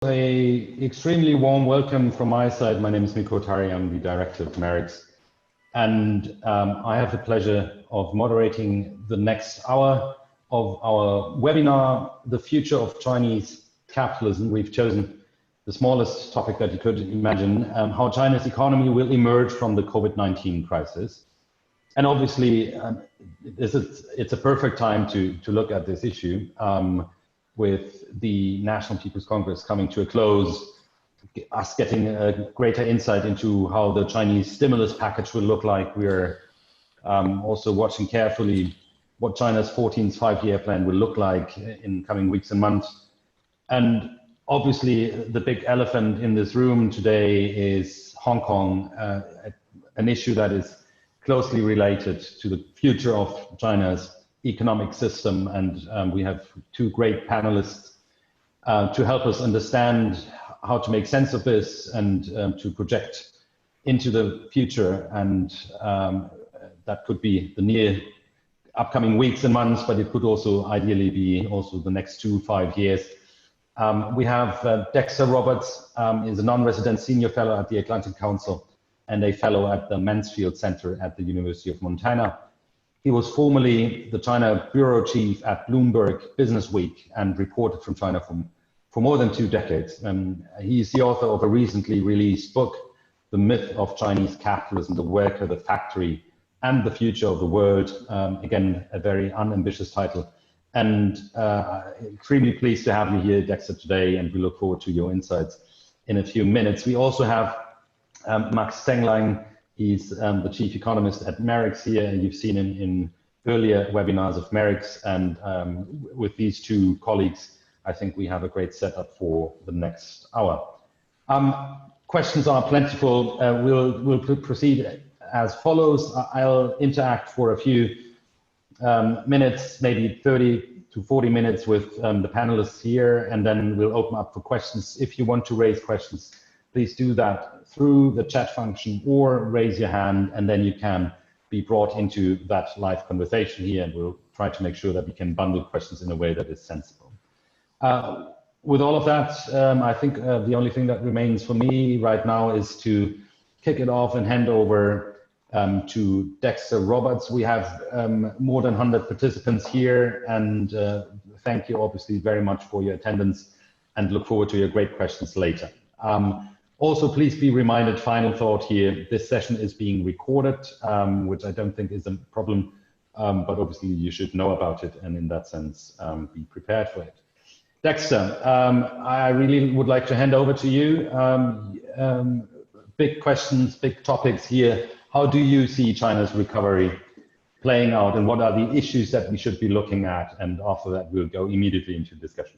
An extremely warm welcome from my side. My name is Mikko. I'm the director of MERICS, and I have the pleasure of moderating the next hour of our webinar, The Future of Chinese Capitalism. We've chosen the smallest topic that you could imagine, how China's economy will emerge from the COVID-19 crisis. And obviously, it's a perfect time to look at this issue. With the National People's Congress coming to a close, us getting a greater insight into how the Chinese stimulus package will look like. We're also watching carefully what China's 14th five-year plan will look like in coming weeks and months. And obviously, the big elephant in this room today is Hong Kong, an issue that is closely related to the future of China's economic system, and we have two great panelists to help us understand how to make sense of this and to project into the future. And that could be the near upcoming weeks and months, but it could also ideally be also the next 5 years. We have Dexter Roberts, is a non-resident senior fellow at the Atlantic Council and a fellow at the Mansfield Center at the University of Montana. He was formerly the China bureau chief at Bloomberg Business Week and reported from China for more than 2 decades. He is the author of a recently released book, The Myth of Chinese Capitalism, the Worker, the Factory, and the Future of the World. Again, a very unambitious title. And extremely pleased to have you here, Dexter, today, and we look forward to your insights in a few minutes. We also have Max Zenglein. He's the chief economist at MERICS here. You've seen him in earlier webinars of MERICS, and with these two colleagues, I think we have a great setup for the next hour. Questions are plentiful. We'll proceed as follows. I'll interact for a few minutes, maybe 30 to 40 minutes with the panelists here, and then we'll open up for questions. If you want to raise questions, please do that through the chat function or raise your hand, and then you can be brought into that live conversation here, and we'll try to make sure that we can bundle questions in a way that is sensible. With all of that, I think the only thing that remains for me right now is to kick it off and hand over to Dexter Roberts. We have more than 100 participants here, and thank you obviously very much for your attendance, and look forward to your great questions later. Also, please be reminded, final thought here, this session is being recorded, which I don't think is a problem, but obviously you should know about it, and in that sense, be prepared for it. Dexter, I really would like to hand over to you. Big questions, big topics here. How do you see China's recovery playing out, and what are the issues that we should be looking at? And after that, we'll go immediately into discussion.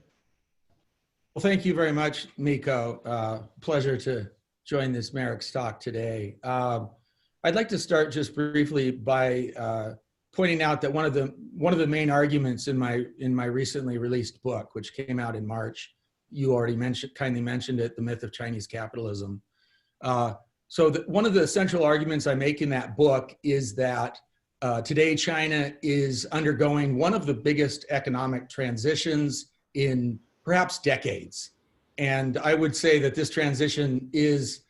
Well, thank you very much, Mikko. Pleasure to join this MERICS talk today. I'd like to start just briefly by pointing out that one of the main arguments in my recently released book, which came out in March, you already kindly mentioned it, The Myth of Chinese Capitalism. One of the central arguments I make in that book is that today China is undergoing one of the biggest economic transitions in perhaps decades. And I would say that this transition is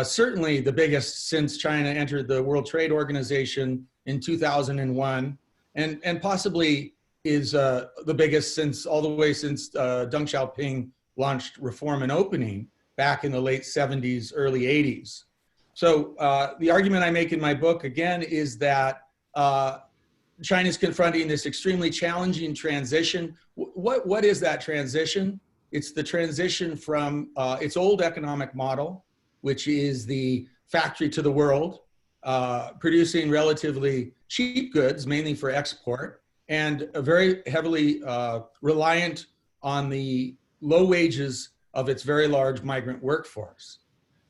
certainly the biggest since China entered the World Trade Organization in 2001, and possibly is the biggest all the way since Deng Xiaoping launched reform and opening back in the late 70s, early 80s. So the argument I make in my book, again, is that China's confronting this extremely challenging transition. What is that transition? It's the transition from its old economic model, which is the factory to the world, producing relatively cheap goods, mainly for export, and very heavily reliant on the low wages of its very large migrant workforce.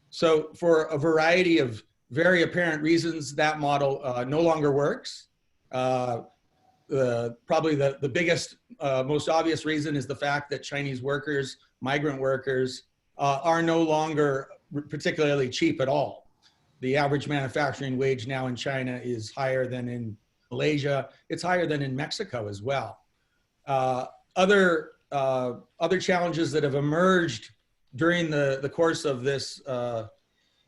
So for a variety of very apparent reasons, that model no longer works. Probably the biggest, most obvious reason is the fact that Chinese workers, migrant workers, are no longer particularly cheap at all. The average manufacturing wage now in China is higher than in Malaysia. It's higher than in Mexico as well. Other challenges that have emerged during the course of this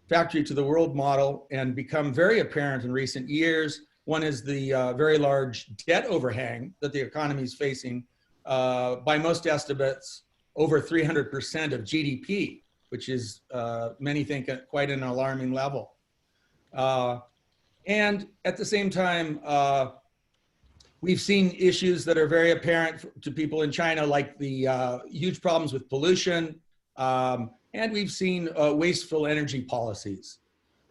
factory to the world model and become very apparent in recent years. One is the very large debt overhang that the economy is facing, by most estimates, over 300% of GDP, which is, many think, at quite an alarming level. And at the same time, we've seen issues that are very apparent to people in China, like the huge problems with pollution, and we've seen wasteful energy policies.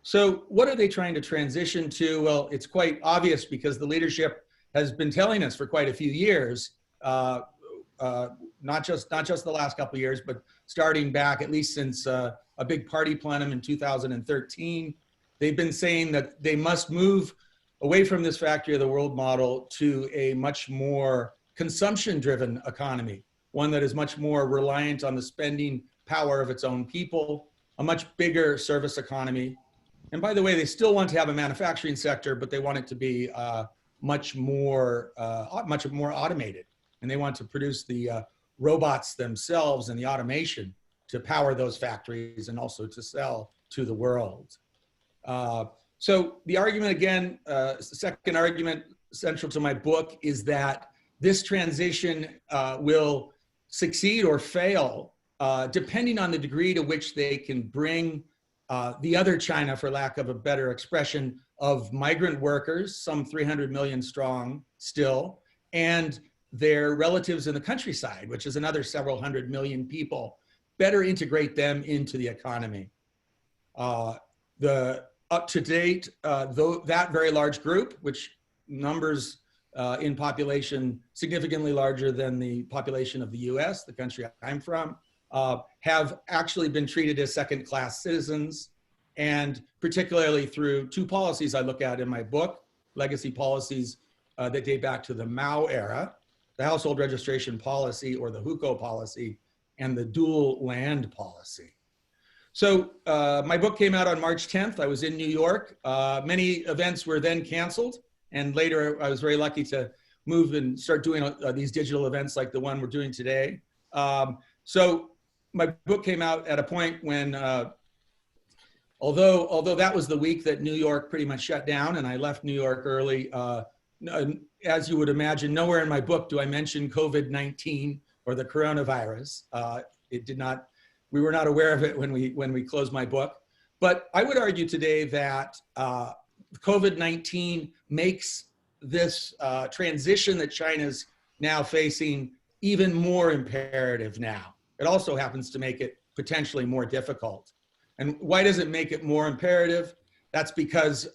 So what are they trying to transition to? Well, it's quite obvious because the leadership has been telling us for quite a few years, not just the last couple of years, but starting back at least since a big party plenum in 2013, they've been saying that they must move away from this factory of the world model to a much more consumption-driven economy, one that is much more reliant on the spending power of its own people, a much bigger service economy. And by the way, they still want to have a manufacturing sector, but they want it to be much more automated. And they want to produce the robots themselves and the automation to power those factories and also to sell to the world. So the argument, again, the second argument central to my book is that this transition will succeed or fail depending on the degree to which they can bring the other China, for lack of a better expression, of migrant workers, some 300 million strong still, and their relatives in the countryside, which is another several hundred million people, better integrate them into the economy. Up to date, though that very large group, which numbers in population significantly larger than the population of the US, the country I'm from, have actually been treated as second-class citizens, and particularly through two policies I look at in my book, legacy policies that date back to the Mao era, the household registration policy, or the hukou policy, and the dual land policy. So my book came out on March 10th. I was in New York. Many events were then canceled, and later I was very lucky to move and start doing these digital events like the one we're doing today. So my book came out at a point when, although that was the week that New York pretty much shut down, and I left New York early, as you would imagine, nowhere in my book do I mention COVID-19 or the coronavirus. It did not. We were not aware of it when we closed my book. But I would argue today that COVID-19 makes this transition that China's now facing even more imperative now. It also happens to make it potentially more difficult. And why does it make it more imperative? That's because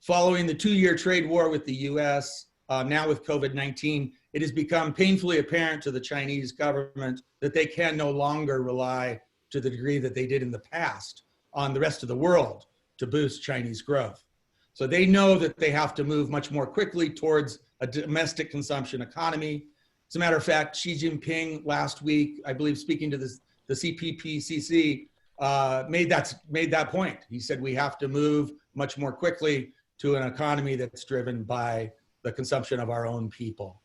following the 2-year trade war with the US, now with COVID-19, it has become painfully apparent to the Chinese government that they can no longer rely to the degree that they did in the past on the rest of the world to boost Chinese growth. So they know that they have to move much more quickly towards a domestic consumption economy. As a matter of fact, Xi Jinping last week, I believe speaking to the CPPCC, made that point. He said we have to move much more quickly to an economy that's driven by the consumption of our own people.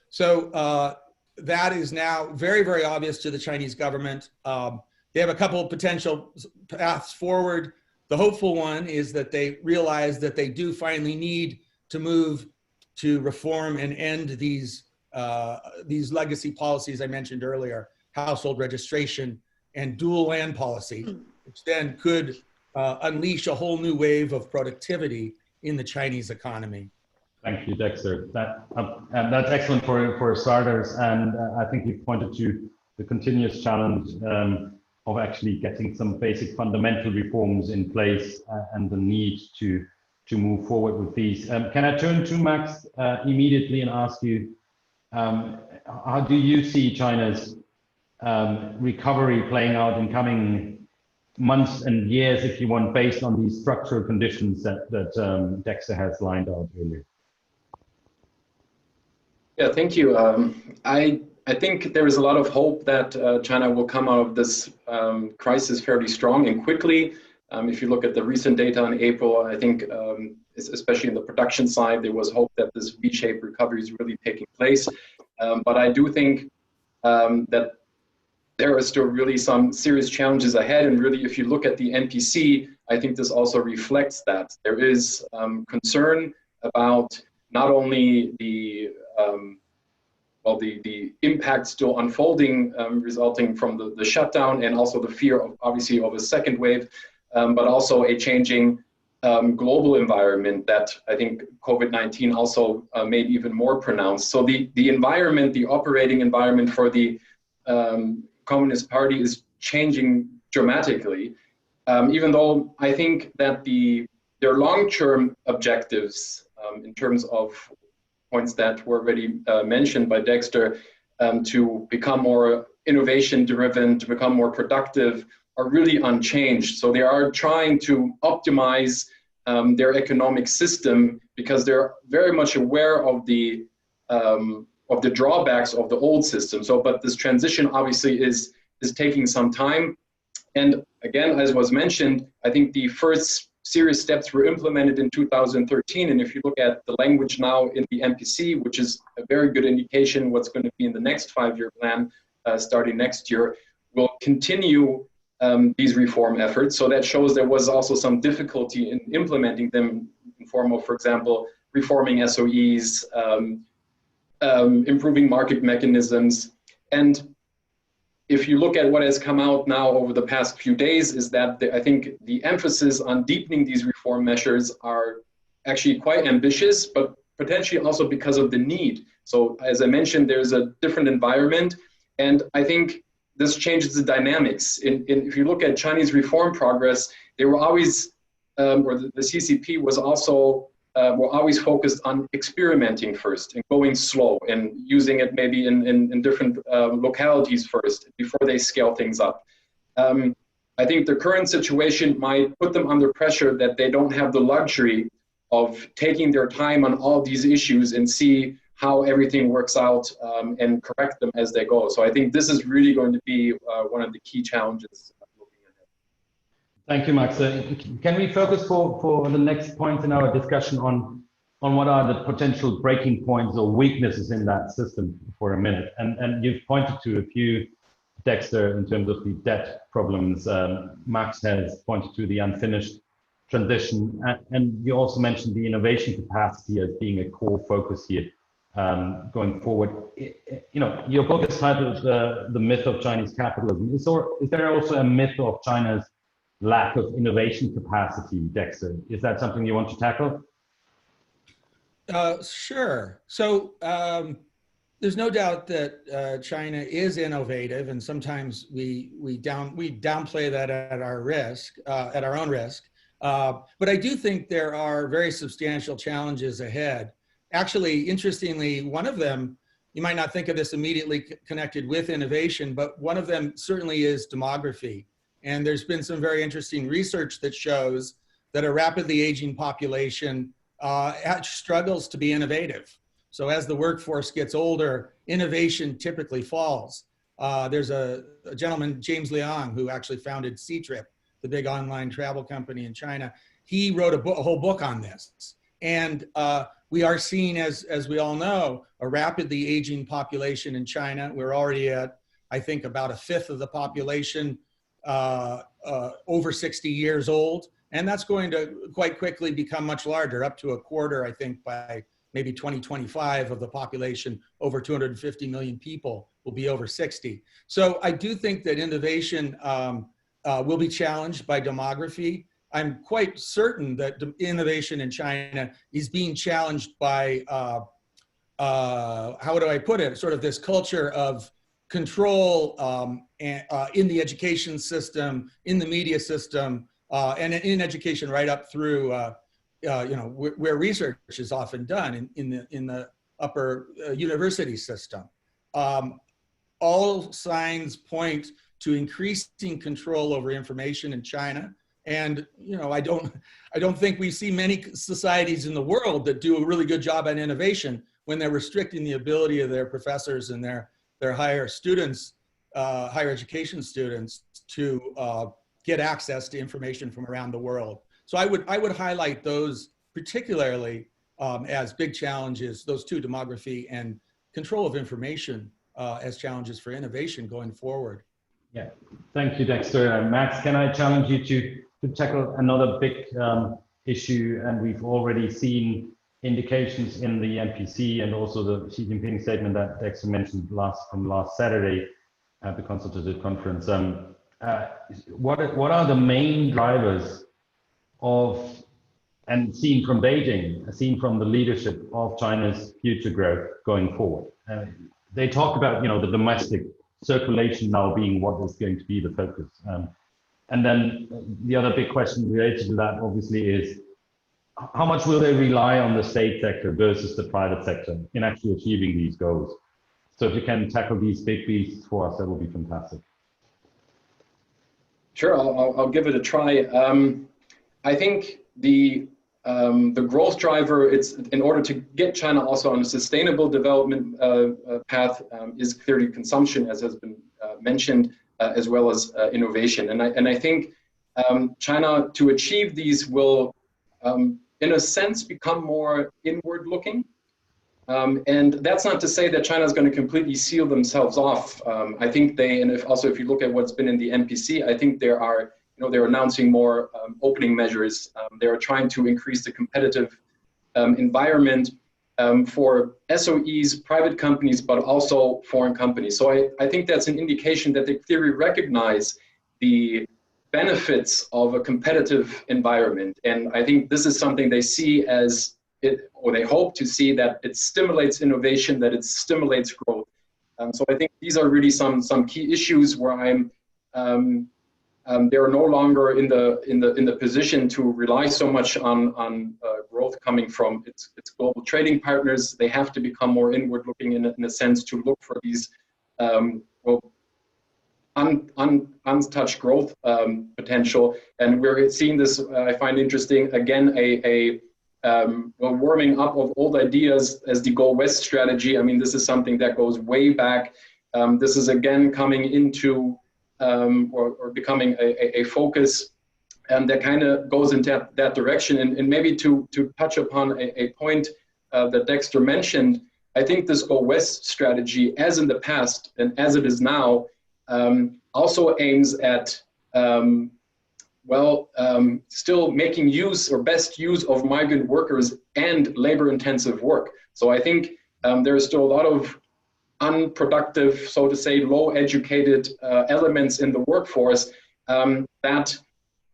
So that is now very, very obvious to the Chinese government. They have a couple of potential paths forward. The hopeful one is that they realize that they do finally need to move to reform and end these legacy policies I mentioned earlier, household registration and dual land policy, which then could unleash a whole new wave of productivity in the Chinese economy. Thank you, Dexter. That's excellent for starters, and I think you pointed to the continuous challenge of actually getting some basic fundamental reforms in place and the need to move forward with these. Can I turn to Max immediately and ask you, how do you see China's recovery playing out in coming months and years, if you want, based on these structural conditions that Dexter has lined out earlier? Yeah, thank you. I think there is a lot of hope that China will come out of this crisis fairly strong and quickly. If you look at the recent data in April, I think, especially in the production side, there was hope that this V-shaped recovery is really taking place. But I do think that there are still really some serious challenges ahead. And really, if you look at the NPC, I think this also reflects that. There is concern about not only the impact still unfolding resulting from the shutdown, and also the fear of, obviously, of a second wave, but also a changing global environment that I think COVID-19 also made even more pronounced. So the environment, the operating environment for the Communist Party is changing dramatically, even though I think that their long-term objectives in terms of points that were already mentioned by Dexter, to become more innovation-driven, to become more productive, are really unchanged. So they are trying to optimize their economic system because they're very much aware of the drawbacks of the old system. So, but this transition obviously is taking some time. And again, as was mentioned, I think the first serious steps were implemented in 2013. And if you look at the language now in the NPC, which is a very good indication what's going to be in the next 5-year plan starting next year, will continue these reform efforts. So that shows there was also some difficulty in implementing them in form of, for example, reforming SOEs, improving market mechanisms. And if you look at what has come out now over the past few days, is that I think the emphasis on deepening these reform measures are actually quite ambitious, but potentially also because of the need. So as I mentioned, there's a different environment, and I think this changes the dynamics. If you look at Chinese reform progress, they were always, or the CCP was also, were always focused on experimenting first and going slow and using it maybe in different localities first before they scale things up. I think the current situation might put them under pressure that they don't have the luxury of taking their time on all these issues and see how everything works out and correct them as they go. So I think this is really going to be one of the key challenges looking ahead. Thank you, Max. Can we focus for the next point in our discussion on what are the potential breaking points or weaknesses in that system for a minute? And you've pointed to a few, Dexter, in terms of the debt problems. Max has pointed to the unfinished transition, and you also mentioned the innovation capacity as being a core focus here. Going forward, you know, your book is titled "The Myth of Chinese Capitalism." Is there also a myth of China's lack of innovation capacity, Dexter? Is that something you want to tackle? Sure. So there's no doubt that China is innovative, and sometimes we downplay that at our risk, at our own risk. But I do think there are very substantial challenges ahead. Actually, interestingly, one of them, you might not think of this immediately connected with innovation, but one of them certainly is demography. And there's been some very interesting research that shows that a rapidly aging population struggles to be innovative. So as the workforce gets older, innovation typically falls. There's a gentleman, James Liang, who actually founded Ctrip, the big online travel company in China. He wrote a whole book on this. And we are seeing, as we all know, a rapidly aging population in China. We're already at, I think, about 1/5 of the population over 60 years old. And that's going to quite quickly become much larger, up to 1/4, I think, by maybe 2025 of the population. Over 250 million people will be over 60. So I do think that innovation will be challenged by demography. I'm quite certain that innovation in China is being challenged by, how do I put it, sort of this culture of control in the education system, in the media system, and in education right up through, you know, where research is often done in the upper university system. All signs point to increasing control over information in China. And, you know, I don't think we see many societies in the world that do a really good job at innovation when they're restricting the ability of their professors and their higher students, higher education students, to get access to information from around the world. So I would highlight those particularly as big challenges, those two, demography and control of information, as challenges for innovation going forward. Yeah, thank you, Dexter. Max, can I challenge you to tackle another big issue? And we've already seen indications in the NPC and also the Xi Jinping statement that Dexter mentioned from last Saturday at the consultative conference. What are the main drivers of, and seen from Beijing, seen from the leadership of China's future growth going forward? They talk about, the domestic circulation now being what is going to be the focus. And then the other big question related to that obviously is, how much will they rely on the state sector versus the private sector in actually achieving these goals? So if you can tackle these big beasts for us, that would be fantastic. Sure, I'll give it a try. I think the growth driver, it's in order to get China also on a sustainable development path, is clearly consumption, as has been mentioned, as well as innovation. And I think China, to achieve these, will, in a sense, become more inward-looking. And that's not to say that China is going to completely seal themselves off. I think they, and if you look at what's been in the NPC, I think there are, they're announcing more opening measures. They are trying to increase the competitive environment for SOEs, private companies, but also foreign companies. So I think that's an indication that they clearly recognize the benefits of a competitive environment. And I think this is something they see as it, or they hope to see, that it stimulates innovation, that it stimulates growth. So I think these are really some key issues where they're no longer in the position to rely so much on growth coming from its global trading partners. They have to become more inward-looking in a sense, to look for these untouched growth potential. And we're seeing this, I find interesting, again, a warming up of old ideas as the Go West strategy. I mean, this is something that goes way back. This is again coming into or becoming a focus, and that kind of goes into that direction. And maybe to touch upon a point that Dexter mentioned, I think this Go West strategy, as in the past and as it is now, also aims at still making use or best use of migrant workers and labor-intensive work. So I think there is still a lot of unproductive, so to say, low-educated elements in the workforce that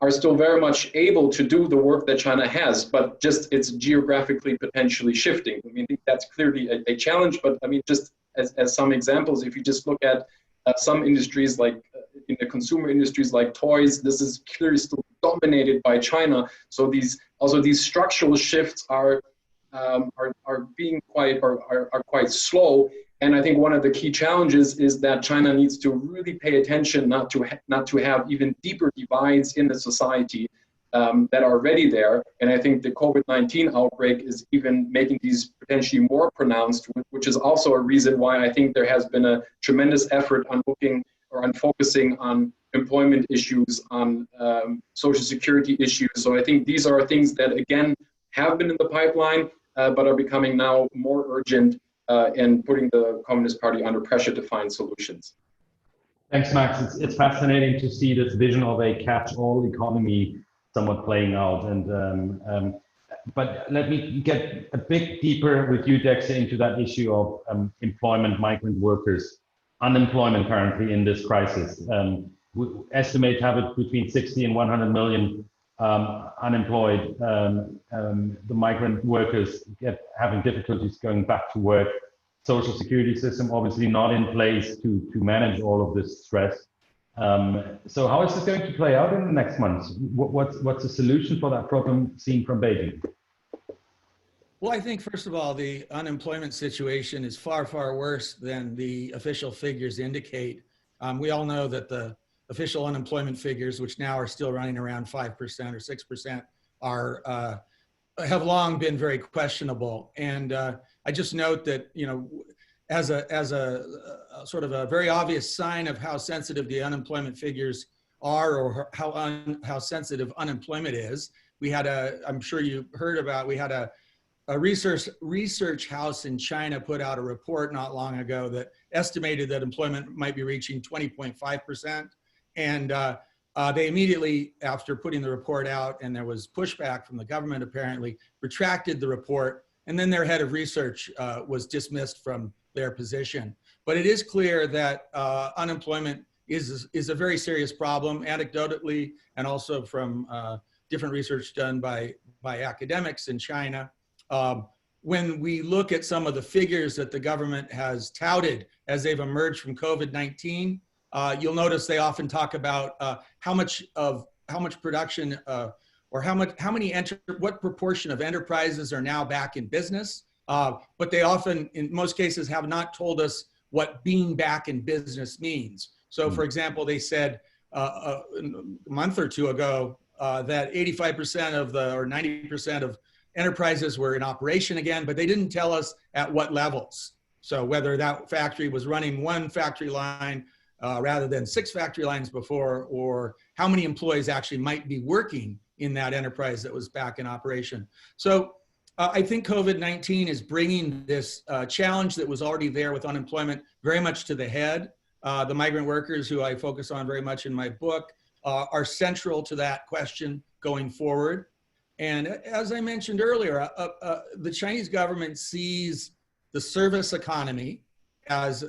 are still very much able to do the work that China has, but just it's geographically potentially shifting. I mean, I think that's clearly a challenge, but I mean, just as some examples, if you just look at some industries like in the consumer industries like toys, this is clearly still dominated by China. So these structural shifts are being quite slow. And I think one of the key challenges is that China needs to really pay attention not to have even deeper divides in the society that are already there. And I think the COVID-19 outbreak is even making these potentially more pronounced, which is also a reason why I think there has been a tremendous effort on looking or on focusing on employment issues, on social security issues. So I think these are things that, again, have been in the pipeline, but are becoming now more urgent and putting the Communist Party under pressure to find solutions. Thanks, Max. It's fascinating to see this vision of a catch-all economy somewhat playing out. And but let me get a bit deeper with you, Dexter, into that issue of employment, migrant workers, unemployment currently in this crisis. We estimate have it between 60 and 100 million unemployed. The migrant workers having difficulties going back to work. Social security system obviously not in place to manage all of this stress. So how is this going to play out in the next months? What's the solution for that problem seen from Beijing? Well, I think, first of all, the unemployment situation is far, far worse than the official figures indicate. We all know that the official unemployment figures, which now are still running around 5% or 6%, have long been very questionable. And I just note that, as a sort of a very obvious sign of how sensitive the unemployment figures are, or how sensitive unemployment is, we had I'm sure you heard about, we had a research house in China put out a report not long ago that estimated that employment might be reaching 20.5%. And they immediately, after putting the report out, and there was pushback from the government apparently, retracted the report. And then their head of research was dismissed from their position. But it is clear that unemployment is a very serious problem, anecdotally, and also from different research done by academics in China. When we look at some of the figures that the government has touted as they've emerged from COVID-19, you'll notice they often talk about how much production or what proportion of enterprises are now back in business. But they often, in most cases, have not told us what being back in business means. So, for example, they said a month or two ago that 85% or 90% of enterprises were in operation again, but they didn't tell us at what levels. So whether that factory was running one factory line rather than 6 factory lines before, or how many employees actually might be working in that enterprise that was back in operation. So I think COVID-19 is bringing this challenge that was already there with unemployment very much to the head. The migrant workers, who I focus on very much in my book, are central to that question going forward. And as I mentioned earlier, the Chinese government sees the service economy as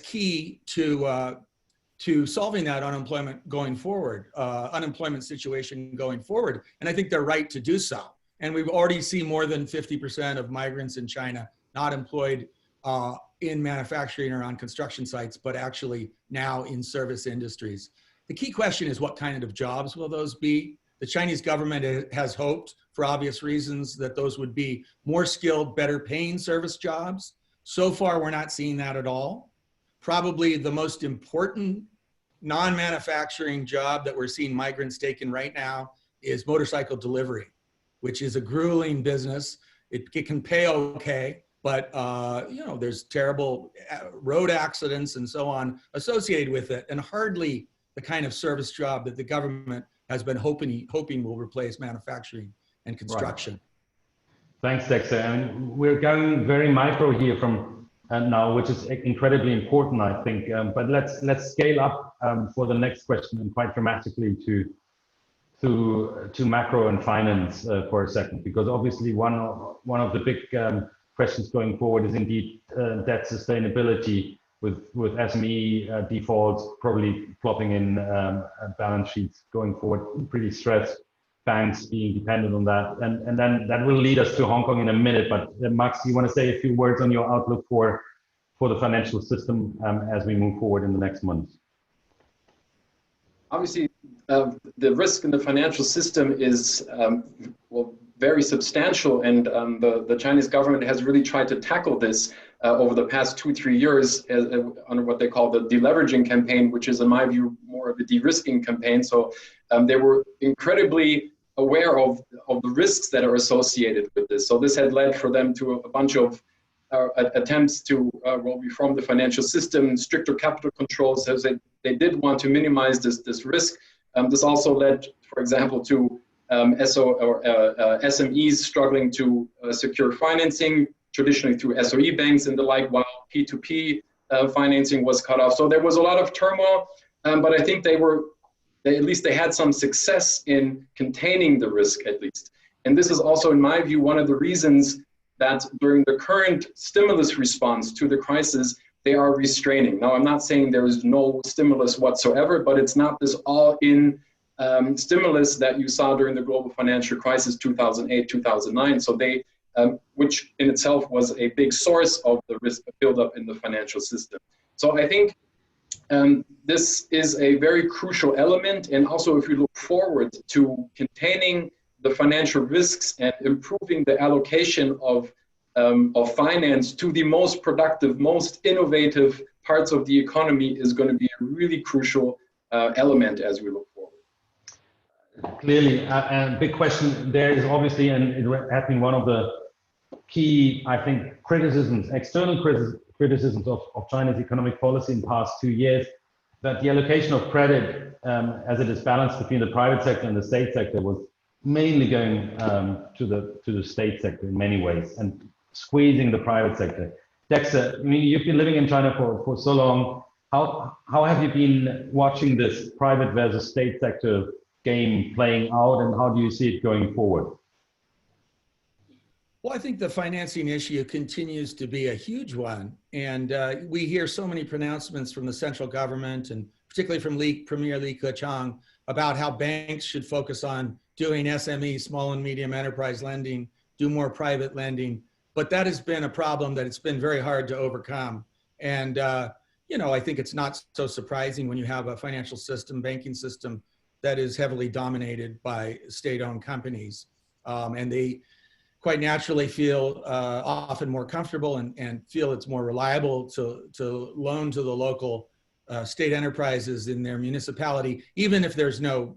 key to solving that unemployment going forward, unemployment situation going forward. And I think they're right to do so. And we've already seen more than 50% of migrants in China not employed in manufacturing or on construction sites, but actually now in service industries. The key question is, what kind of jobs will those be? The Chinese government has hoped, for obvious reasons, that those would be more skilled, better paying service jobs. So far, we're not seeing that at all. Probably the most important non-manufacturing job that we're seeing migrants taking right now is motorcycle delivery, which is a grueling business. It can pay okay, but there's terrible road accidents and so on associated with it, and hardly the kind of service job that the government has been hoping will replace manufacturing and construction. Right. Thanks, Dexter. And we're going very micro here from now, which is incredibly important, I think. But let's scale up for the next question, and quite dramatically to macro and finance for a second, because obviously one of the big questions going forward is indeed debt sustainability, with SME defaults probably plopping in balance sheets going forward, pretty stressed, banks being dependent on that. And then that will lead us to Hong Kong in a minute. But Max, you want to say a few words on your outlook for the financial system as we move forward in the next months? Obviously, the risk in the financial system is very substantial, and the Chinese government has really tried to tackle this over the past 2-3 years under what they call the deleveraging campaign, which is, in my view, more of a de-risking campaign. So they were incredibly aware of the risks that are associated with this. So this had led for them to a bunch of attempts to reform the financial system, stricter capital controls, as they did want to minimize this risk. This also led, for example, to SMEs struggling to secure financing, traditionally through SOE banks and the like, while P2P financing was cut off. So there was a lot of turmoil, but I think at least they had some success in containing the risk, at least. And this is also, in my view, one of the reasons that during the current stimulus response to the crisis, they are restraining. Now, I'm not saying there is no stimulus whatsoever, but it's not this all-in stimulus that you saw during the global financial crisis, 2008, 2009. So they, which in itself was a big source of the risk buildup in the financial system. So I think this is a very crucial element. And also, if you look forward to containing the financial risks and improving the allocation of finance to the most productive, most innovative parts of the economy is going to be a really crucial element as we look forward. Clearly, a big question there is obviously, and it has been one of the key, I think, criticisms, external criticisms of China's economic policy in the past 2 years, that the allocation of credit as it is balanced between the private sector and the state sector was mainly going to the state sector in many ways and squeezing the private sector. Dexter, I mean, you've been living in China for so long. How have you been watching this private versus state sector game playing out, and how do you see it going forward? Well, I think the financing issue continues to be a huge one. And we hear so many pronouncements from the central government, and particularly from Premier Li Keqiang, about how banks should focus on doing SME, small and medium enterprise lending, do more private lending. But that has been a problem that it's been very hard to overcome. And, you know, I think it's not so surprising when you have a financial system, banking system that is heavily dominated by state-owned companies. And they quite naturally feel often more comfortable and feel it's more reliable to loan to the local state enterprises in their municipality, even if there's no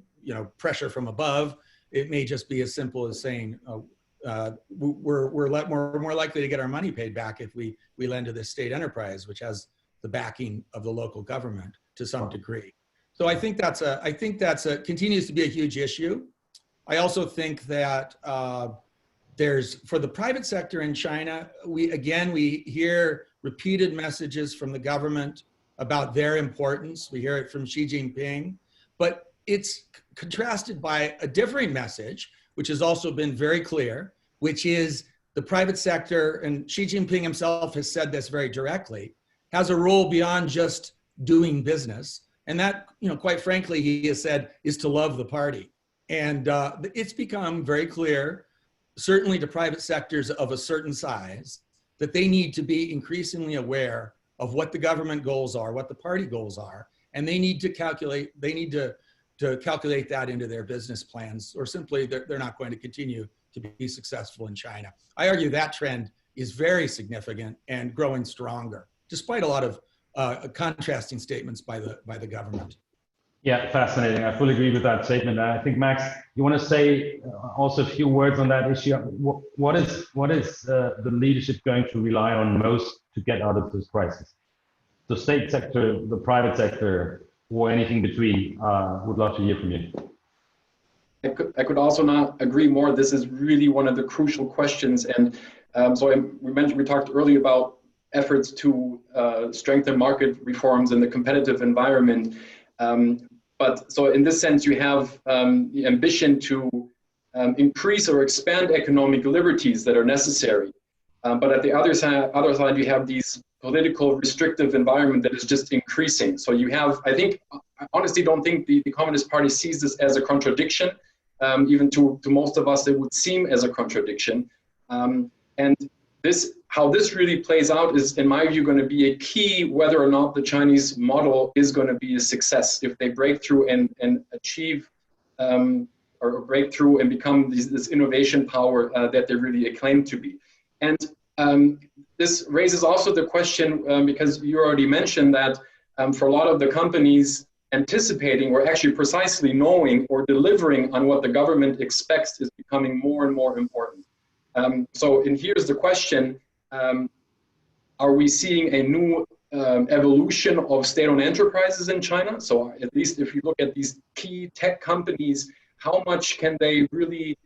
pressure from above. It may just be as simple as saying, we're more likely to get our money paid back if we lend to this state enterprise, which has the backing of the local government to some degree. So I think that's continues to be a huge issue. I also think that for the private sector in China, we hear repeated messages from the government about their importance. We hear it from Xi Jinping, but it's contrasted by a differing message, which has also been very clear, which is the private sector, and Xi Jinping himself has said this very directly, has a role beyond just doing business. And that, quite frankly, he has said, is to love the party. And it's become very clear, certainly to private sectors of a certain size, that they need to be increasingly aware of what the government goals are, what the party goals are, and they need to calculate that into their business plans, or simply they're not going to continue to be successful in China. I argue that trend is very significant and growing stronger, despite a lot of contrasting statements by the government. Yeah, fascinating. I fully agree with that statement. I think, Max, you want to say also a few words on that issue. What is the leadership going to rely on most to get out of this crisis? The state sector, the private sector, or anything between? Would love to hear from you. I could also not agree more. This is really one of the crucial questions. And we talked earlier about efforts to strengthen market reforms in the competitive environment. But so in this sense, you have the ambition to increase or expand economic liberties that are necessary. But at the other side, you have these political restrictive environment that is just increasing. So you have, I honestly don't think the Communist Party sees this as a contradiction. Even to most of us, it would seem as a contradiction. And how this really plays out is, in my view, going to be a key whether or not the Chinese model is going to be a success if they break through and achieve or break through and become this innovation power that they really acclaim to be. And this raises also the question, because you already mentioned that for a lot of the companies, anticipating or actually precisely knowing or delivering on what the government expects is becoming more and more important. And here's the question, are we seeing a new evolution of state-owned enterprises in China? So at least if you look at these key tech companies, how much can they really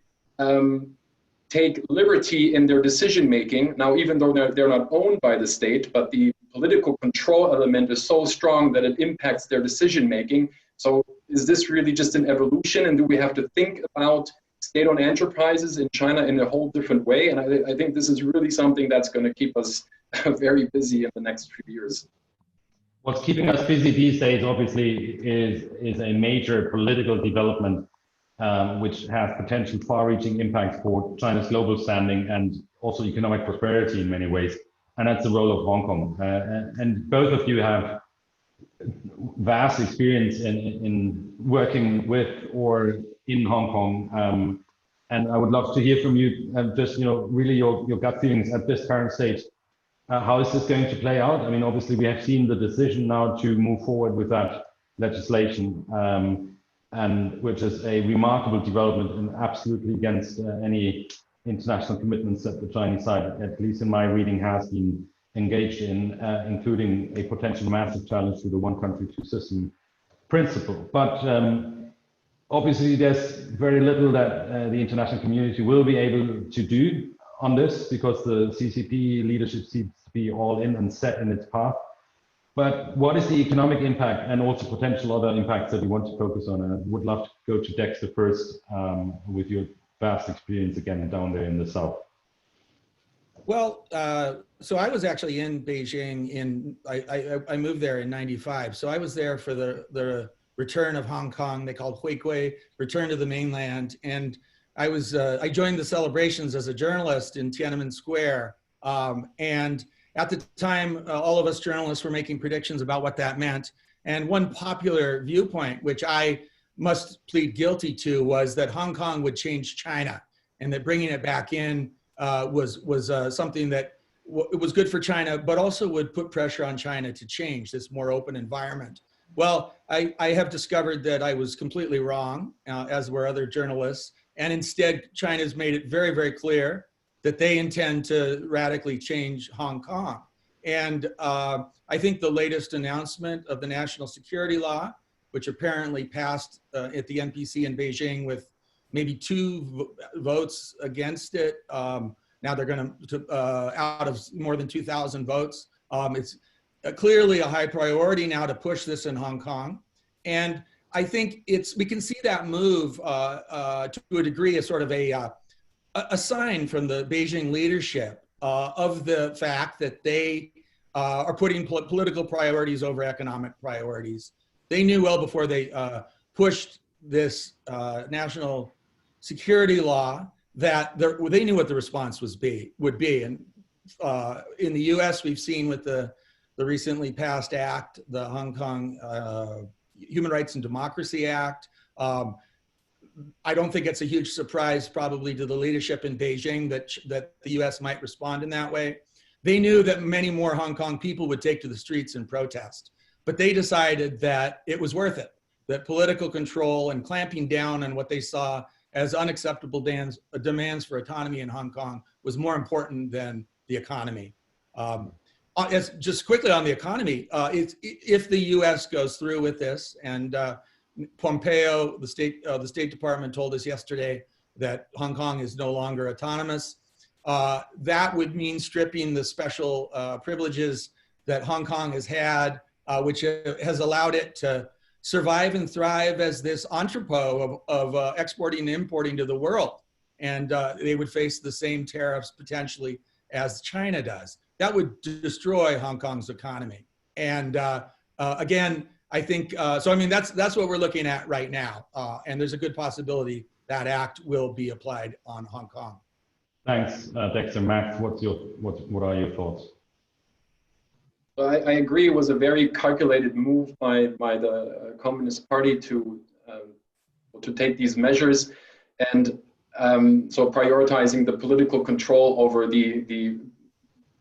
take liberty in their decision-making? Now, even though they're not owned by the state, but the political control element is so strong that it impacts their decision-making. So is this really just an evolution? And do we have to think about state-owned enterprises in China in a whole different way? And I think this is really something that's going to keep us very busy in the next few years. What's keeping us busy these days, obviously, is a major political development, which has potential far-reaching impacts for China's global standing and also economic prosperity in many ways. And that's the role of Hong Kong. And both of you have vast experience in working with or in Hong Kong. And I would love to hear from you, just really your gut feelings at this current stage. How is this going to play out? I mean, obviously, we have seen the decision now to move forward with that legislation, and which is a remarkable development and absolutely against any international commitments that the Chinese side, at least in my reading, has been engaged in, including a potential massive challenge to the one country, two system principle. But obviously, there's very little that the international community will be able to do on this because the CCP leadership seems to be all in and set in its path. But what is the economic impact and also potential other impacts that you want to focus on? And I would love to go to Dexter first with your vast experience again down there in the south. Well, so I was actually in Beijing I moved there in '95. So I was there for the return of Hong Kong. They called Huigui, return to the mainland. And I joined the celebrations as a journalist in Tiananmen Square. And at the time, all of us journalists were making predictions about what that meant. And one popular viewpoint, which I must plead guilty to, was that Hong Kong would change China, and that bringing it back in was something that it was good for China, but also would put pressure on China to change this more open environment. Well, I have discovered that I was completely wrong, as were other journalists. And instead, China's made it very, very clear that they intend to radically change Hong Kong. And I think the latest announcement of the national security law, which apparently passed at the NPC in Beijing with maybe 2 votes against it. Now they're going to, out of more than 2,000 votes. It's clearly a high priority now to push this in Hong Kong. And I think we can see that move to a degree as sort of a sign from the Beijing leadership of the fact that they are putting political priorities over economic priorities. They knew well before they pushed this national security law that they knew what the response would be. And in the US, we've seen with the recently passed act, the Hong Kong Human Rights and Democracy Act. I don't think it's a huge surprise probably to the leadership in Beijing that the US might respond in that way. They knew that many more Hong Kong people would take to the streets and protest, but they decided that it was worth it, that political control and clamping down on what they saw as unacceptable demands for autonomy in Hong Kong was more important than the economy. Just quickly on the economy, if the US goes through with this, and Pompeo, the State Department told us yesterday that Hong Kong is no longer autonomous, that would mean stripping the special privileges that Hong Kong has had, which has allowed it to survive and thrive as this entrepot of exporting and importing to the world. And they would face the same tariffs potentially as China does. That would destroy Hong Kong's economy. And again, I think, so I mean, that's what we're looking at right now. And there's a good possibility that act will be applied on Hong Kong. Thanks, Dexter. Max, what are your thoughts? Well, I agree. It was a very calculated move by the Communist Party to take these measures, and so prioritizing the political control over the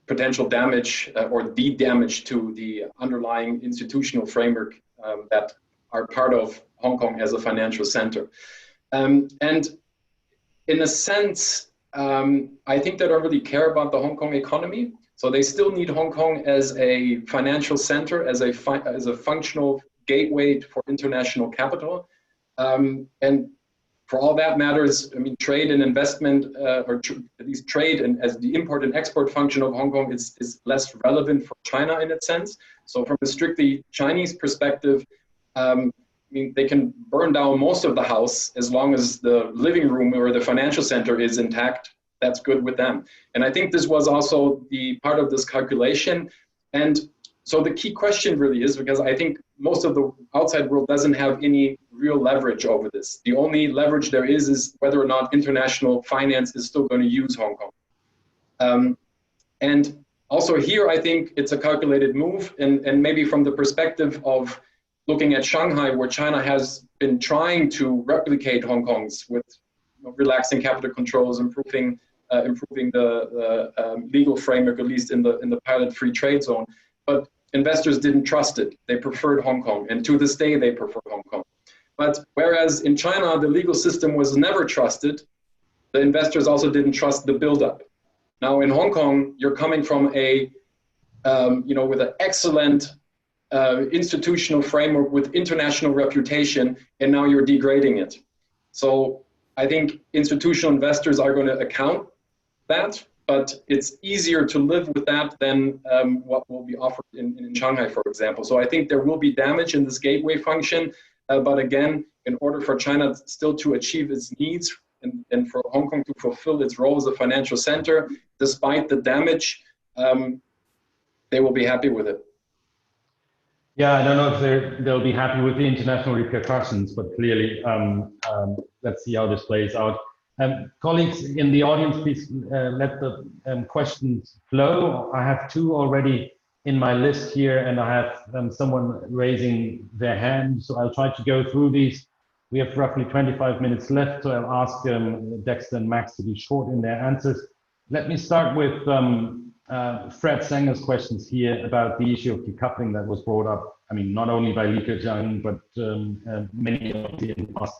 potential damage or the damage to the underlying institutional framework that are part of Hong Kong as a financial center. And in a sense, I think they don't really care about the Hong Kong economy. So they still need Hong Kong as a financial center, as a functional gateway for international capital. And for all that matters, I mean, trade and investment, or at least trade and as the import and export function of Hong Kong is less relevant for China in its sense. So from a strictly Chinese perspective, I mean, they can burn down most of the house as long as the living room or the financial center is intact. That's good with them. And I think this was also the part of this calculation. And so the key question really is, because I think most of the outside world doesn't have any real leverage over this. The only leverage there is whether or not international finance is still going to use Hong Kong. And also here, I think it's a calculated move. And maybe from the perspective of looking at Shanghai, where China has been trying to replicate Hong Kong's with relaxing capital controls, improving the legal framework, at least in the pilot free trade zone. But investors didn't trust it. They preferred Hong Kong, and to this day they prefer Hong Kong. But whereas in China the legal system was never trusted, the investors also didn't trust the buildup. Now in Hong Kong, you're coming from with an excellent institutional framework with international reputation, and now you're degrading it. So I think institutional investors are going to account that, but it's easier to live with that than what will be offered in Shanghai, for example. So I think there will be damage in this gateway function, but again, in order for China still to achieve its needs and for Hong Kong to fulfill its role as a financial center, despite the damage, they will be happy with it. Yeah, I don't know if they'll be happy with the international repercussions, but clearly, let's see how this plays out. Colleagues in the audience, please let the questions flow. I have two already in my list here, and I have someone raising their hand, so I'll try to go through these. We have roughly 25 minutes left, so I'll ask Dexter and Max to be short in their answers. Let me start with Fred Sanger's questions here about the issue of decoupling that was brought up. I mean, not only by Li Keqiang, but many of the past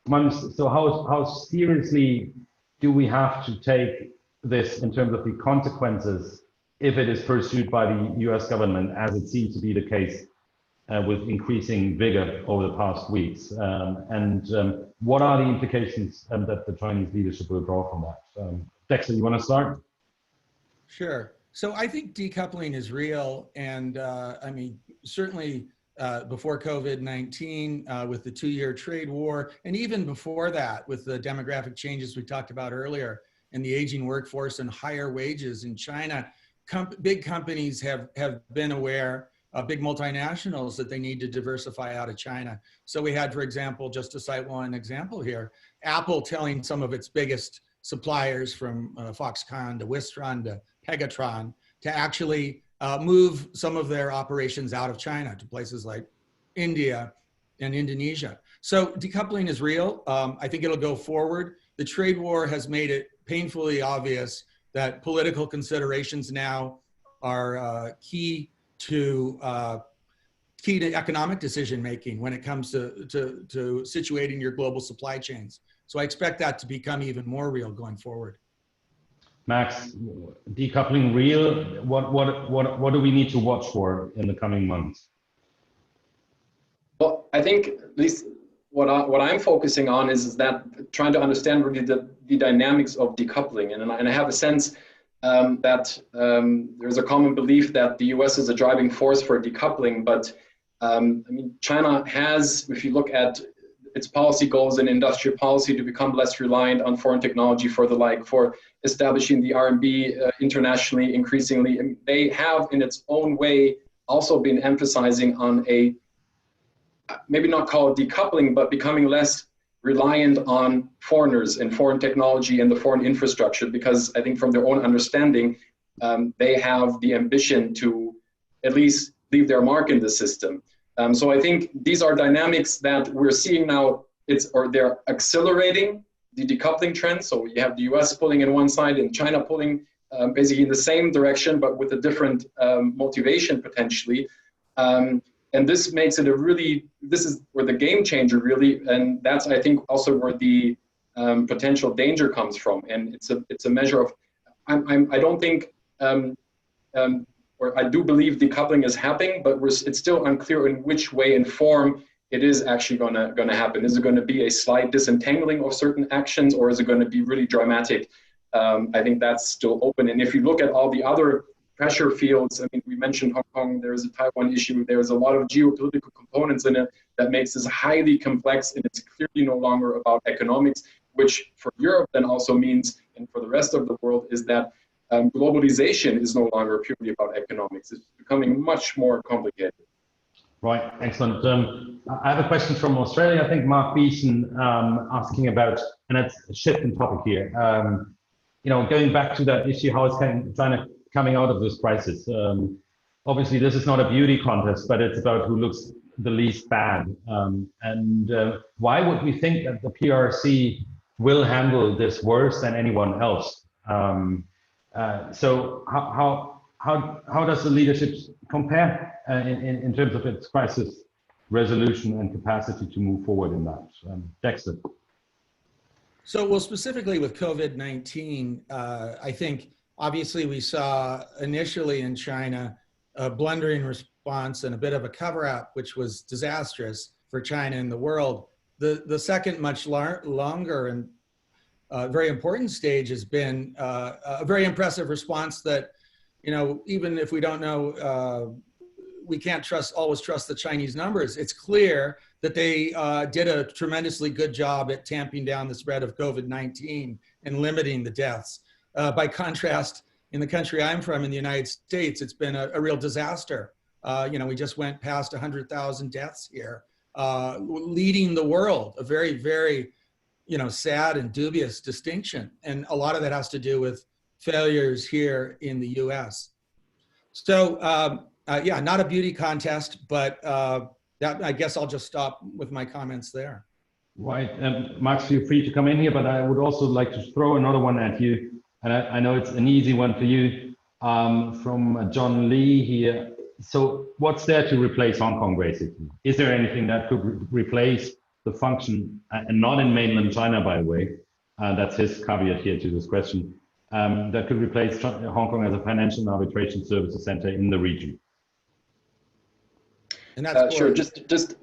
months. So how seriously do we have to take this in terms of the consequences if it is pursued by the US government, as it seems to be the case with increasing vigor over the past weeks? What are the implications that the Chinese leadership will draw from that? Dexter, you want to start? Sure. So I think decoupling is real. And I mean, certainly before COVID-19, with the 2-year trade war, and even before that, with the demographic changes we talked about earlier, and the aging workforce and higher wages in China, big companies have been aware, big multinationals, that they need to diversify out of China. So we had, for example, just to cite one example here, Apple telling some of its biggest suppliers, from Foxconn to Wistron to Pegatron, to actually move some of their operations out of China to places like India and Indonesia. So decoupling is real. I think it'll go forward. The trade war has made it painfully obvious that political considerations now are key to economic decision making when it comes to situating your global supply chains. So I expect that to become even more real going forward. Max, decoupling real, what do we need to watch for in the coming months? Well, I think at least what I'm focusing on is that trying to understand really the dynamics of decoupling. And I have a sense that there's a common belief that the US is a driving force for decoupling, but I mean, China has, if you look at its policy goals in industrial policy, to become less reliant on foreign technology for establishing the RMB internationally increasingly. And they have, in its own way, also been emphasizing on a, maybe not call it decoupling, but becoming less reliant on foreigners and foreign technology and the foreign infrastructure, because I think from their own understanding, they have the ambition to at least leave their mark in the system. So I think these are dynamics that we're seeing now. They're accelerating the decoupling trend. So you have the US pulling in one side and China pulling basically in the same direction, but with a different motivation potentially. And this makes it this is where the game changer really, and that's, I think, also where the potential danger comes from. And it's a measure of, I don't think, or I do believe decoupling is happening, but it's still unclear in which way and form it is actually going to happen. Is it going to be a slight disentangling of certain actions, or is it going to be really dramatic? I think that's still open. And if you look at all the other pressure fields, I mean, we mentioned Hong Kong, there's a Taiwan issue, there's a lot of geopolitical components in it that makes this highly complex, and it's clearly no longer about economics, which for Europe then also means, and for the rest of the world, is that globalization is no longer purely about economics. It's becoming much more complicated. Right, excellent. I have a question from Australia. I think Mark Beeson asking about, and it's a shift in topic here. Going back to that issue, how is China coming out of this crisis? Obviously, this is not a beauty contest, but it's about who looks the least bad. Why would we think that the PRC will handle this worse than anyone else? So how does the leadership compare in terms of its crisis resolution and capacity to move forward in that? Dexter. So, well, specifically with COVID-19, I think obviously we saw initially in China a blundering response and a bit of a cover-up, which was disastrous for China and the world. The second, much longer and very important stage has been a very impressive response that, you know, even if we don't know, we can't always trust the Chinese numbers. It's clear that they did a tremendously good job at tamping down the spread of COVID-19 and limiting the deaths. By contrast, in the country I'm from, in the United States, it's been a real disaster. You know, we just went past 100,000 deaths here, leading the world, a very, very, you know, sad and dubious distinction. And a lot of that has to do with failures here in the US. So, yeah, not a beauty contest, but that, I guess I'll just stop with my comments there. Right, Max, feel free to come in here, but I would also like to throw another one at you. And I know it's an easy one for you, from John Lee here. So what's there to replace Hong Kong, basically? Is there anything that could replace the function, and not in mainland China, by the way, that's his caveat here to this question, that could replace Hong Kong as a financial and arbitration services center in the region? And that's sure. Just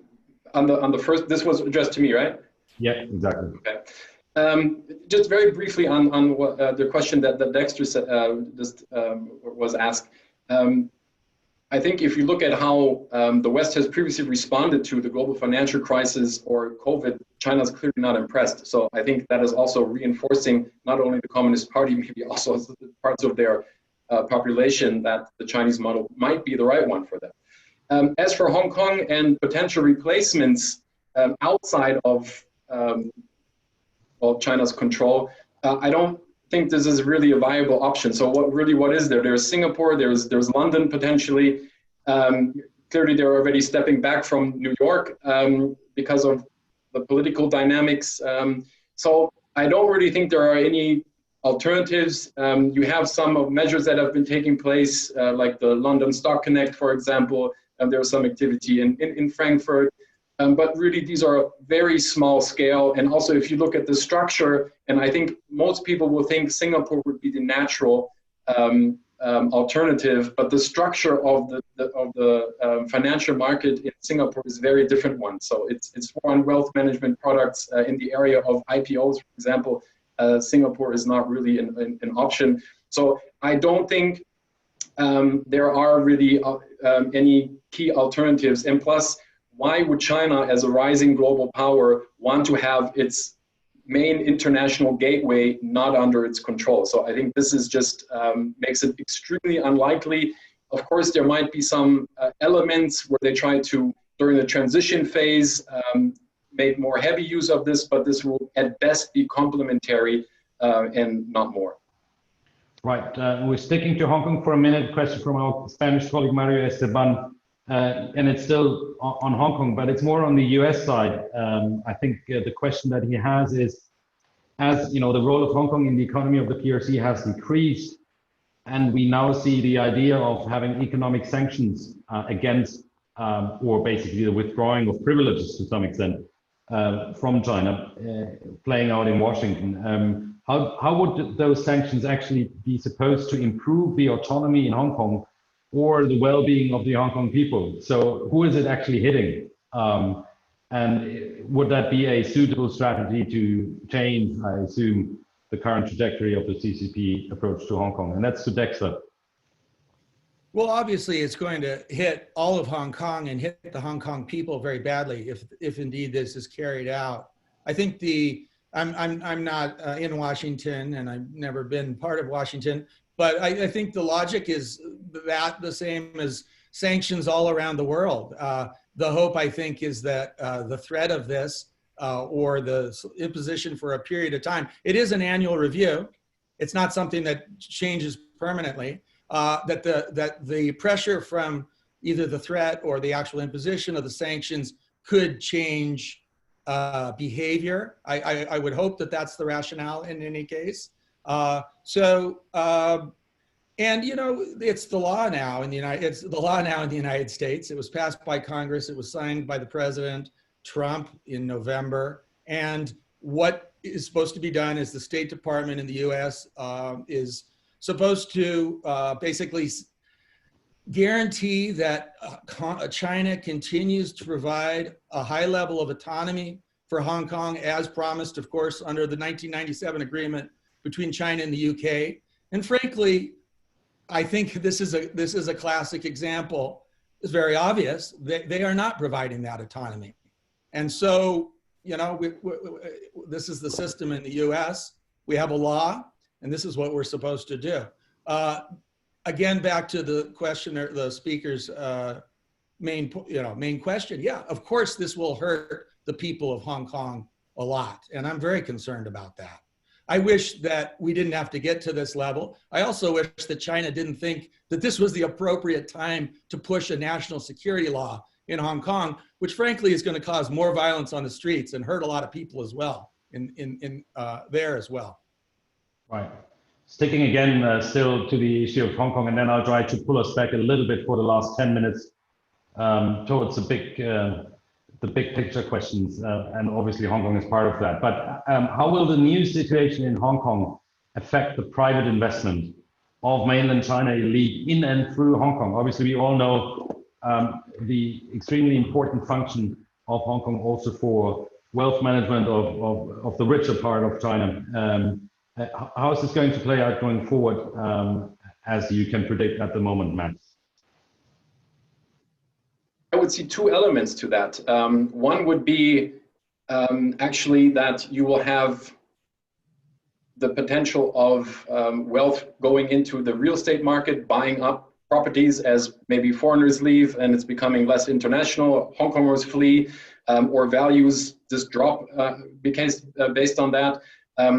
on the first, this was addressed to me, right? Yeah, exactly. Okay. Just very briefly on what, the question that Dexter said, was asked. I think if you look at how the West has previously responded to the global financial crisis or COVID, China's clearly not impressed. So I think that is also reinforcing not only the Communist Party, maybe also parts of their population, that the Chinese model might be the right one for them. As for Hong Kong and potential replacements outside of China's control, I don't think this is really a viable option. So what is there? There's Singapore, there's London potentially. Clearly they're already stepping back from New York because of the political dynamics. So I don't really think there are any alternatives. You have some of measures that have been taking place, like the London Stock Connect, for example, and there was some activity in Frankfurt. But really, these are very small scale. And also, if you look at the structure, and I think most people will think Singapore would be the natural alternative, but the structure of the financial market in Singapore is a very different one. So it's more on wealth management products in the area of IPOs, for example. Singapore is not really an option. So I don't think there are really any key alternatives. And plus, why would China, as a rising global power, want to have its main international gateway not under its control? So I think this is just makes it extremely unlikely. Of course, there might be some elements where they try to, during the transition phase, make more heavy use of this, but this will at best be complementary and not more. Right, we're sticking to Hong Kong for a minute. Question from our Spanish colleague, Mario Esteban. And it's still on Hong Kong, but it's more on the US side. I think the question that he has is, as you know, the role of Hong Kong in the economy of the PRC has decreased, and we now see the idea of having economic sanctions against, or basically the withdrawing of privileges to some extent from China playing out in Washington. How would those sanctions actually be supposed to improve the autonomy in Hong Kong or the well-being of the Hong Kong people? So who is it actually hitting? And would that be a suitable strategy to change, I assume, the current trajectory of the CCP approach to Hong Kong? And that's to Dexter. Well, obviously, it's going to hit all of Hong Kong and hit the Hong Kong people very badly if indeed this is carried out. I think I'm not in Washington, and I've never been part of Washington, but I think the logic is that the same as sanctions all around the world. The hope, I think, is that the threat of this or the imposition for a period of time, it is an annual review. It's not something that changes permanently. That the pressure from either the threat or the actual imposition of the sanctions could change behavior. I would hope that that's the rationale in any case. And you know, it's the law now in the United States. It was passed by Congress. It was signed by the President Trump in November. And what is supposed to be done is the State Department in the U.S. Is supposed to basically guarantee that China continues to provide a high level of autonomy for Hong Kong, as promised, of course, under the 1997 agreement between China and the UK. And frankly, I think this is a classic example. It's very obvious that they are not providing that autonomy. And so, you know, this is the system in the US. We have a law, and this is what we're supposed to do. Again, back to the questioner, the speaker's main question. Yeah, of course, this will hurt the people of Hong Kong a lot, and I'm very concerned about that. I wish that we didn't have to get to this level. I also wish that China didn't think that this was the appropriate time to push a national security law in Hong Kong, which frankly is going to cause more violence on the streets and hurt a lot of people as well there as well. Right. Sticking again still to the issue of Hong Kong, and then I'll try to pull us back a little bit for the last 10 minutes towards the big picture questions, and obviously Hong Kong is part of that. But how will the new situation in Hong Kong affect the private investment of mainland China elite in and through Hong Kong? Obviously, we all know the extremely important function of Hong Kong also for wealth management of the richer part of China. How is this going to play out going forward, as you can predict at the moment, Matt? I would see two elements to that. One would be actually that you will have the potential of wealth going into the real estate market, buying up properties as maybe foreigners leave and it's becoming less international, Hong Kongers flee, or values just drop based on that.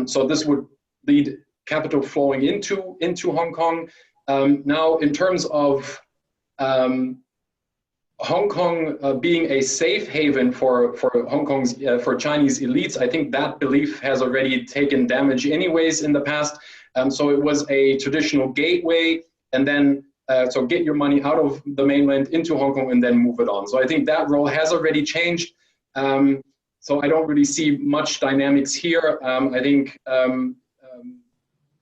So this would lead capital flowing into Hong Kong. Now, in terms of Hong Kong being a safe haven for Hong Kong's for Chinese elites, I think that belief has already taken damage anyways in the past. So it was a traditional gateway, and then so get your money out of the mainland into Hong Kong and then move it on. So I think that role has already changed. So I don't really see much dynamics here. I think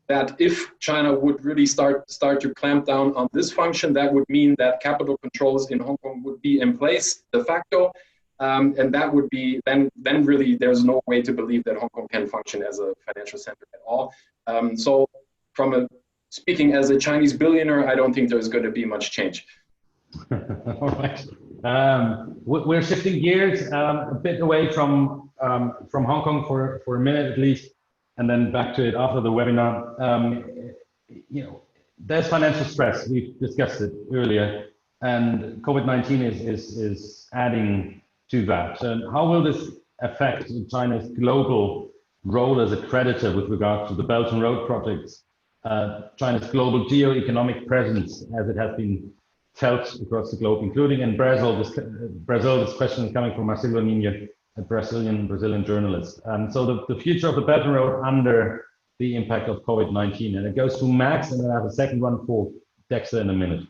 that if China would really start to clamp down on this function, that would mean that capital controls in Hong Kong would be in place de facto, and that would be then really there's no way to believe that Hong Kong can function as a financial center at all. So speaking as a Chinese billionaire, I don't think there's going to be much change. All right. We're shifting gears a bit away from Hong Kong for a minute at least, and then back to it after the webinar. You know, there's financial stress. We've discussed it earlier, and COVID-19 is adding to that. How will this affect China's global role as a creditor with regard to the Belt and Road projects, China's global geo-economic presence as it has been felt across the globe, including in Brazil? This question is coming from Marcelo Ninho, a Brazilian journalist. So the future of the Belt and Road under the impact of COVID-19, and it goes to Max, and then I have a second one for Dexter in a minute.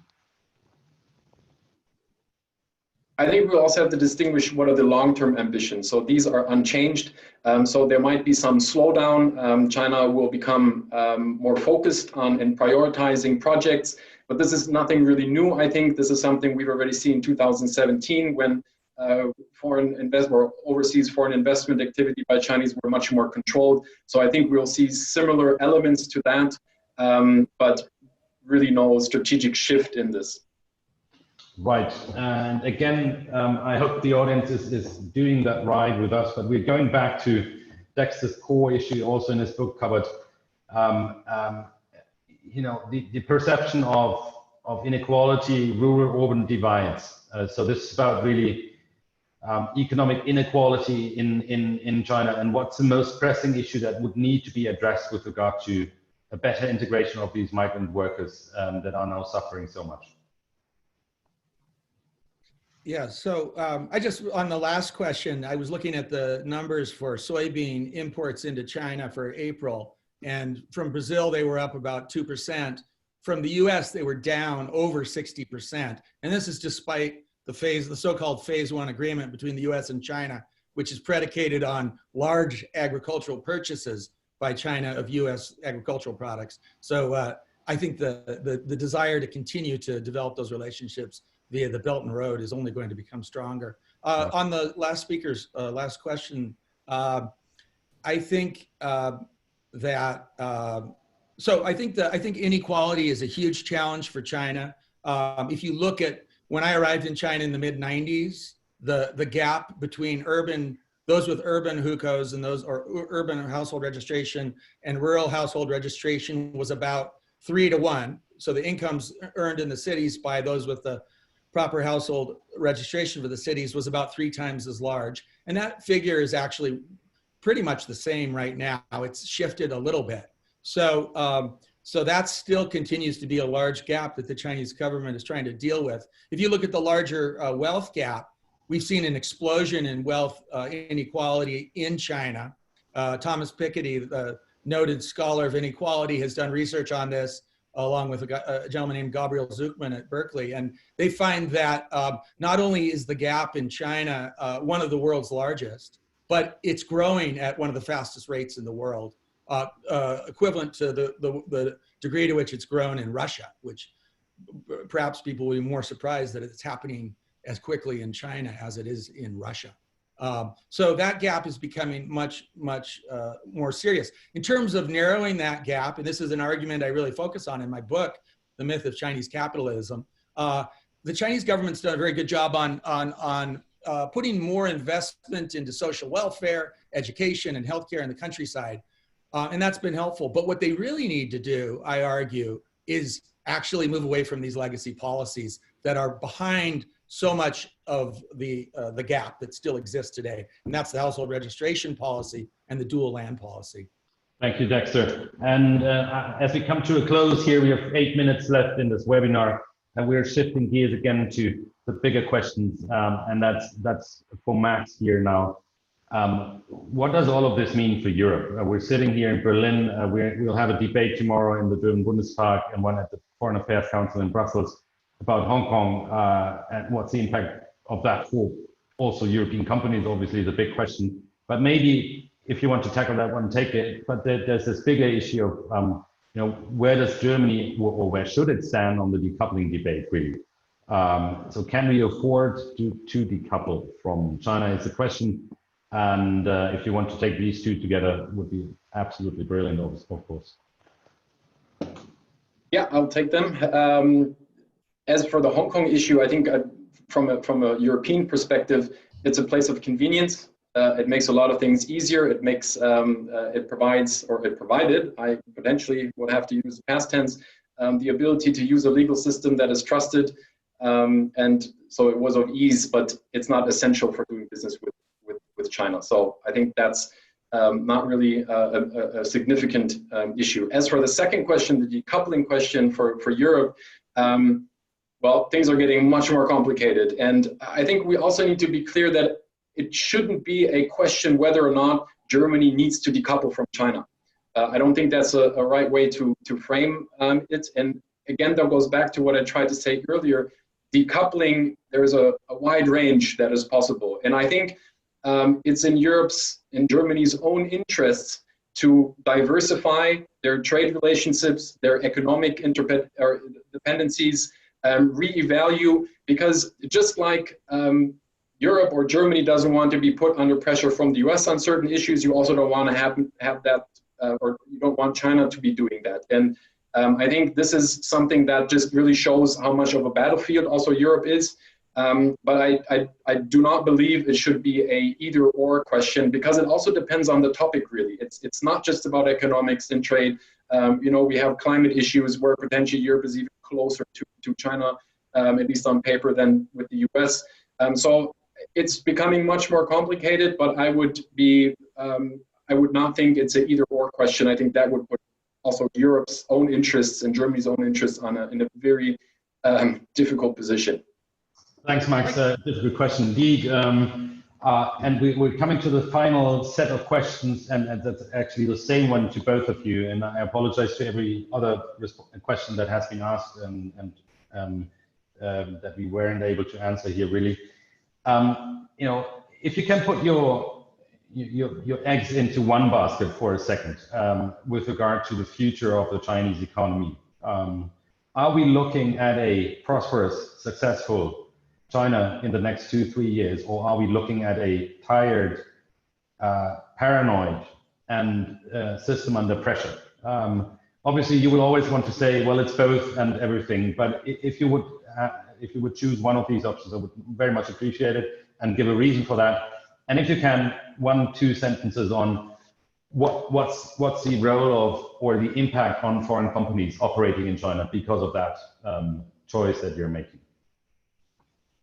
I think we also have to distinguish what are the long-term ambitions. So these are unchanged. So there might be some slowdown. China will become more focused on and prioritizing projects, but this is nothing really new. I think this is something we've already seen in 2017 when overseas foreign investment activity by Chinese were much more controlled. So I think we'll see similar elements to that, but really no strategic shift in this. Right, and again, I hope the audience is doing that right with us, but we're going back to Dexter's core issue also in his book covered, you know, the perception of inequality, rural-urban divides. So this is about really economic inequality in China, and what's the most pressing issue that would need to be addressed with regard to a better integration of these migrant workers that are now suffering so much. Yeah, so I just, on the last question, I was looking at the numbers for soybean imports into China for April, and from Brazil, they were up about 2%. From the US, they were down over 60%. And this is despite the so-called phase one agreement between the US and China, which is predicated on large agricultural purchases by China of US agricultural products. So I think the desire to continue to develop those relationships via the Belt and Road is only going to become stronger. On the last speaker's last question, I think I think inequality is a huge challenge for China. If you look at when I arrived in China in the mid '90s, the gap between those with urban hukou and those or urban household registration and rural household registration was about 3 to 1. So the incomes earned in the cities by those with the proper household registration for the cities was about 3 times as large. And that figure is actually pretty much the same right now. It's shifted a little bit. So, so that still continues to be a large gap that the Chinese government is trying to deal with. If you look at the larger wealth gap, we've seen an explosion in wealth inequality in China. Thomas Piketty, the noted scholar of inequality, has done research on this along with a gentleman named Gabriel Zuckman at Berkeley. And they find that not only is the gap in China one of the world's largest, but it's growing at one of the fastest rates in the world, equivalent to the degree to which it's grown in Russia, which perhaps people will be more surprised that it's happening as quickly in China as it is in Russia. So that gap is becoming much more serious. In terms of narrowing that gap, and this is an argument I really focus on in my book, The Myth of Chinese Capitalism, the Chinese government's done a very good job on putting more investment into social welfare, education, and healthcare in the countryside. And that's been helpful. But what they really need to do, I argue, is actually move away from these legacy policies that are behind so much of the gap that still exists today. And that's the household registration policy and the dual land policy. Thank you, Dexter. And as we come to a close here, we have 8 minutes left in this webinar, and we're shifting gears again to the bigger questions. And that's for Max here now. What does all of this mean for Europe? We're sitting here in Berlin. We'll have a debate tomorrow in the German Bundestag and one at the Foreign Affairs Council in Brussels about Hong Kong and what's the impact of that for also European companies. Obviously, is a big question. But maybe if you want to tackle that one, take it. But there's this bigger issue of where does Germany or where should it stand on the decoupling debate, really? So can we afford to decouple from China is the question. And if you want to take these two together, would be absolutely brilliant, of course. Yeah, I'll take them. As for the Hong Kong issue, I think from a European perspective, it's a place of convenience. It makes a lot of things easier. It makes it provided. I potentially would have to use past tense, the ability to use a legal system that is trusted, and so it was of ease, but it's not essential for doing business with China. So I think that's not really a significant issue. As for the second question, the decoupling question for Europe, well, things are getting much more complicated. And I think we also need to be clear that it shouldn't be a question whether or not Germany needs to decouple from China. I don't think that's a right way to frame it. And again, that goes back to what I tried to say earlier. Decoupling, there's a wide range that is possible. And I think it's in Germany's own interests to diversify their trade relationships, their economic dependencies, reevaluate, because just like Europe or Germany doesn't want to be put under pressure from the US on certain issues, you also don't want to have that, or you don't want China to be doing that. And I think this is something that just really shows how much of a battlefield also Europe is. But I do not believe it should be a either or question, because it also depends on the topic, really. It's not just about economics and trade. We have climate issues where potentially Europe is even closer to China, at least on paper, than with the US. So it's becoming much more complicated, but I would not think it's an either or question. I think that would put also Europe's own interests and Germany's own interests in a very difficult position. Thanks, Max. Difficult question indeed. And we're coming to the final set of questions, and that's actually the same one to both of you. And I apologize to every other question that has been asked and that we weren't able to answer here, really. If you can put your eggs into one basket for a second with regard to the future of the Chinese economy, are we looking at a prosperous, successful China in the next 2-3 years, or are we looking at a tired, paranoid and system under pressure. Obviously, you will always want to say, well, it's both and everything. But if you would choose one of these options, I would very much appreciate it and give a reason for that. And if you can, 1-2 sentences on what's the role of or the impact on foreign companies operating in China because of that choice that you're making.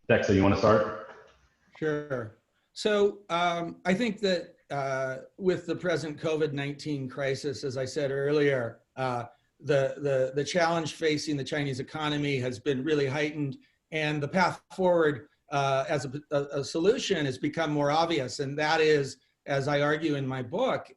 Dexter, you want to start? Sure. So I think that with the present COVID-19 crisis, as I said earlier, the challenge facing the Chinese economy has been really heightened, and the path forward as a solution has become more obvious, and that is, as I argue in my book,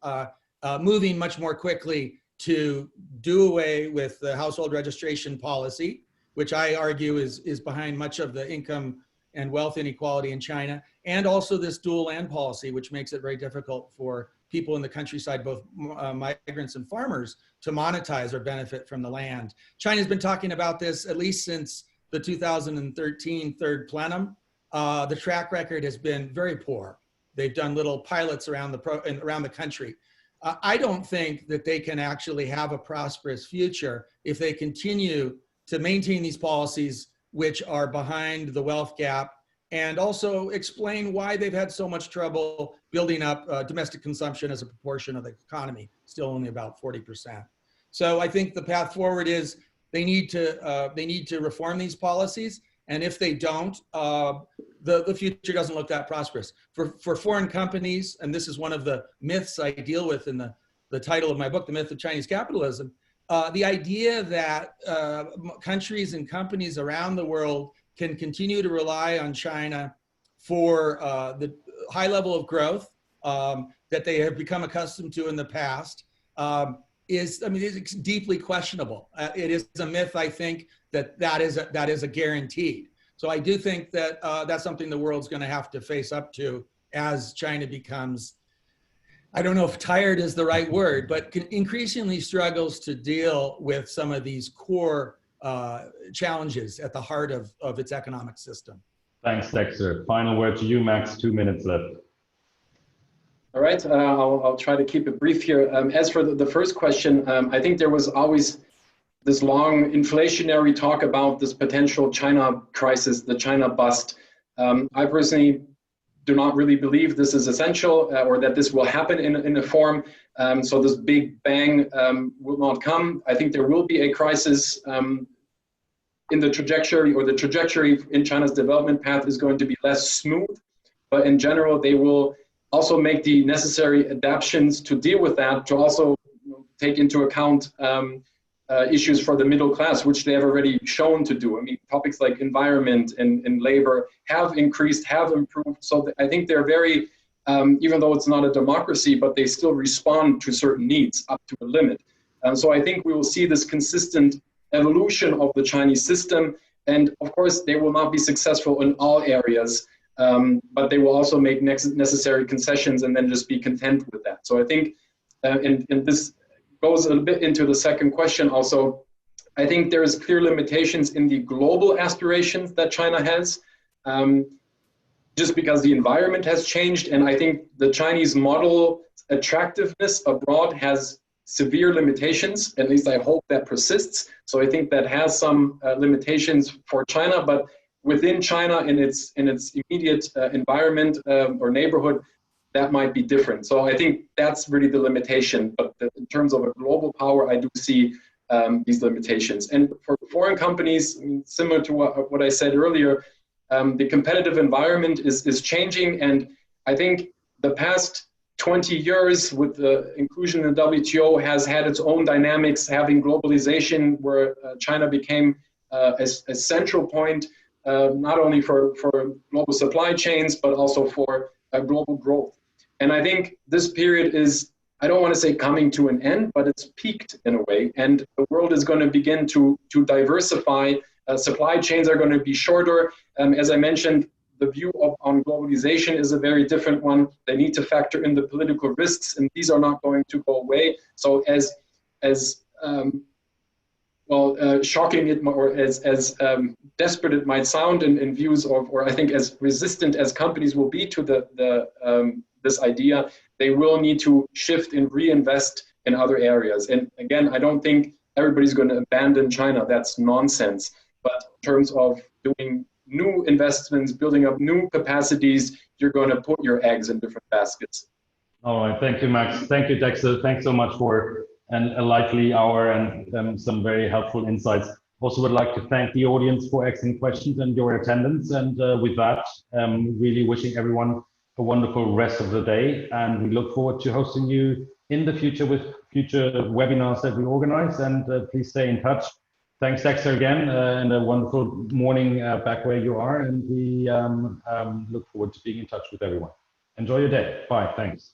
moving much more quickly to do away with the household registration policy, which I argue is behind much of the income and wealth inequality in China, and also this dual land policy, which makes it very difficult for people in the countryside, both migrants and farmers, to monetize or benefit from the land. China's been talking about this at least since the 2013 third plenum. The track record has been very poor. They've done little pilots around the country. I don't think that they can actually have a prosperous future if they continue to maintain these policies which are behind the wealth gap, and also explain why they've had so much trouble building up domestic consumption as a proportion of the economy, still only about 40%. So I think the path forward is they need to reform these policies, and if they don't, the future doesn't look that prosperous. For foreign companies, and this is one of the myths I deal with in the title of my book, The Myth of Chinese Capitalism, the idea that countries and companies around the world can continue to rely on China for the high level of growth that they have become accustomed to in the past is deeply questionable. It is a myth, I think, that is a guaranteed. So I do think that that's something the world's going to have to face up to as China becomes, I don't know if tired is the right word, but increasingly struggles to deal with some of these core challenges at the heart of its economic system. Thanks, Dexter. Final word to you, Max. 2 minutes left. All right, I'll try to keep it brief here. As for the first question, I think there was always this long inflationary talk about this potential China crisis, the China bust. I personally do not really believe this is essential or that this will happen in a form. So this big bang will not come. I think there will be a crisis in the trajectory, or the trajectory in China's development path is going to be less smooth. But in general, they will also make the necessary adaptations to deal with that, to also take into account issues for the middle class, which they have already shown to do. I mean, topics like environment and labor have increased, have improved. So I think they're very, even though it's not a democracy, but they still respond to certain needs up to a limit. So I think we will see this consistent evolution of the Chinese system. And of course, they will not be successful in all areas, but they will also make necessary concessions and then just be content with that. So I think, and this goes a bit into the second question also, I think there is clear limitations in the global aspirations that China has, just because the environment has changed. And I think the Chinese model attractiveness abroad has severe limitations. At least I hope that persists. So I think that has some limitations for China, but within China, in its immediate environment or neighborhood, that might be different. So I think that's really the limitation. But in terms of a global power, I do see these limitations. And for foreign companies, similar to what I said earlier, the competitive environment is changing. And I think the past 20 years with the inclusion in the WTO has had its own dynamics, having globalization where China became a central point, not only for global supply chains, but also for global growth. And I think this period is, I don't want to say coming to an end, but it's peaked in a way. And the world is going to begin to diversify. Supply chains are going to be shorter. As I mentioned, the view on globalization is a very different one. They need to factor in the political risks, and these are not going to go away. So as shocking it, or as desperate it might sound in views of, or I think as resistant as companies will be to the this idea, they will need to shift and reinvest in other areas. And again, I don't think everybody's going to abandon China. That's nonsense. But in terms of doing new investments, building up new capacities, you're going to put your eggs in different baskets. All right. Thank you, Max. Thank you, Dexter. Thanks so much for a lively hour and some very helpful insights. Also would like to thank the audience for excellent questions and your attendance. And with that, really wishing everyone a wonderful rest of the day. And we look forward to hosting you in the future with future webinars that we organize. And please stay in touch. Thanks, Dexter, again, and a wonderful morning back where you are. And we look forward to being in touch with everyone. Enjoy your day. Bye. Thanks.